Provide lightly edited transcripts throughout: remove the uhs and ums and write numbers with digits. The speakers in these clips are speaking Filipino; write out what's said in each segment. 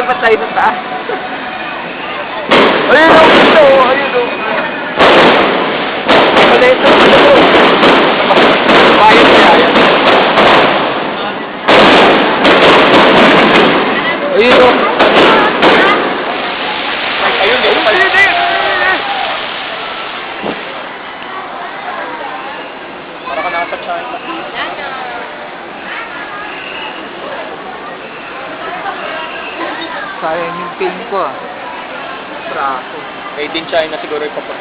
lumipat tayo sa taas. Ayun o, ito o, ayun o. Pala ito, pala ito. Bayan niya, ayan. Ayun o. Ayun, ayun, ayun, ayun. Para ka nasa China. Sayang yung pain ko ah. Braso. Made in China siguro yung papas.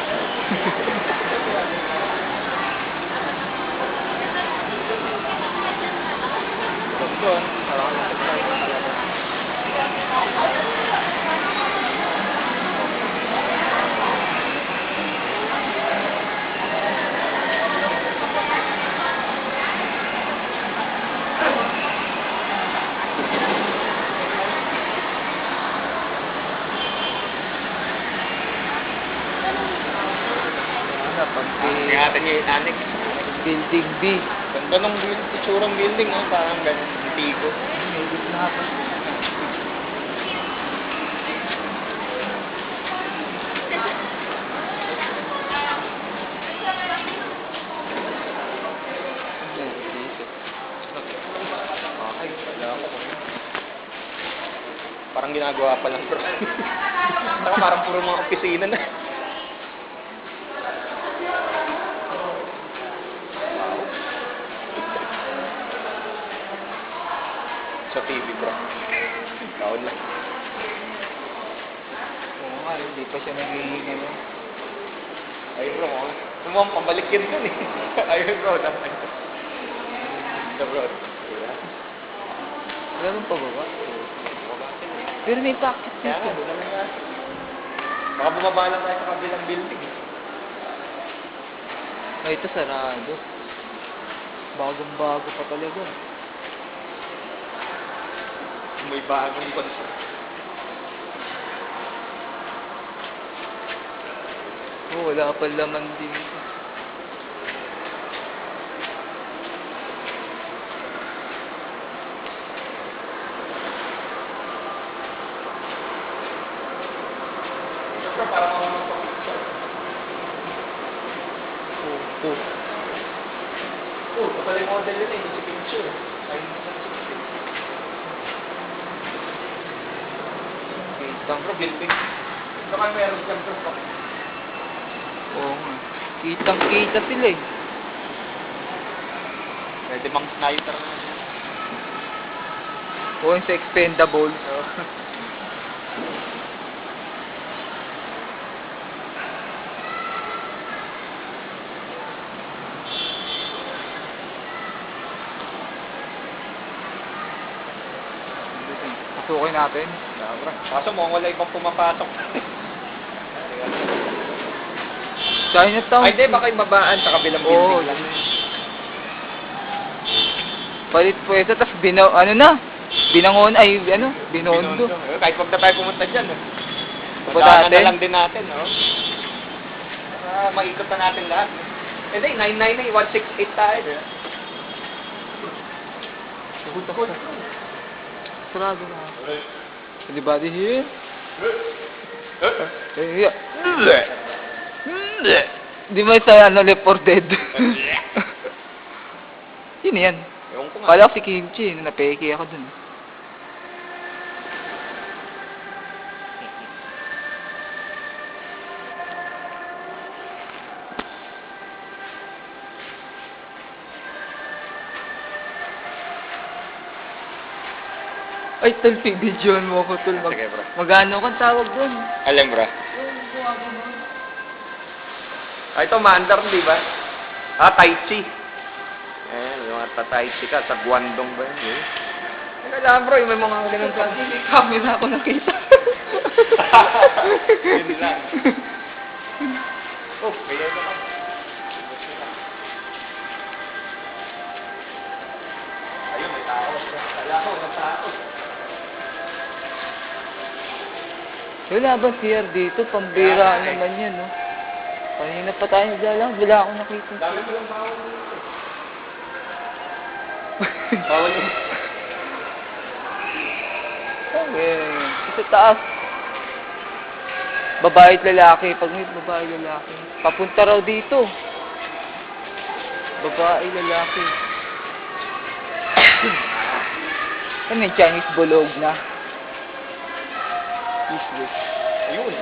Doon, parang nasa China talaga. Kaya natin yung annex. Building B. Ganda ng itsurang building, no? Parang ganun. Antigo. Medit na pa. Okay, wala ako. Parang ginagawa pa lang, bro. Parang puro mga opisina na. Sa TV, bro. Taon lang. Oo nga, hindi pa siya nagiging ano. Ay, bro, mo pambalik yun dun eh. Ayun, bro. Ito, bro. Ganun pa ba? Pero may packet dito. Kaya nga, doon naman nga. Baka bumaba lang tayo sa kabilang building eh. Ay, ito sarado. Bagong-bago pa talaga. May bagong konsep. Oh, wala pa laman dito. Ito parang mga picture. Kapal yung model yun eh, hindi si picture. Ay, hindi si picture. Kitang bro, building. Ito ka meron dyan bro. Oo nga. Kitang-kita sila eh. Pwede mang sniper na. Oo, yung sa expendable. Pasukin natin. Sobra. Kaso mo, wala ibang pumapasok. Chinatown. Ay, hindi. Baka yung mabaan sa kabilang building lang. Palit po ito. Tapos binangon, ay, binondo. Kahit wag na tayo pumunta dyan. Madaanan na lang din natin, no? Maikot na natin lahat. Hindi, 998, 168 tayo. Takot. Sarado na. Anybody here? Di ba sa Left 4 Dead? Sino yan? Kala ko si Kimchi, napeke ako dun. Ay, tol, pibidyoan mo ako, tol. Sige, bro. Magano kang tawag dun? Alam, bro. Ito, mandar, di ba? Tai Chi. Yung Tai Chi ka, sa Guangdong ba yun? Teka lang, bro, may mga ganun ka. Hindi camera ako nakita. Yun lang. Oh, kaya naman. Ayun, may tao. Kala ko, may tao. Wala ba CR dito? Pambira naman yan, no? Kanina pa tayo dyan, wala akong nakita. Dami ko lang bawal dito. Bawal yung... Okay. sa taas. Babae at lalaki. Pag may babae lalaki. Papunta raw dito. Babae lalaki. Ano yung Chinese bulog na? Useless. Ayun.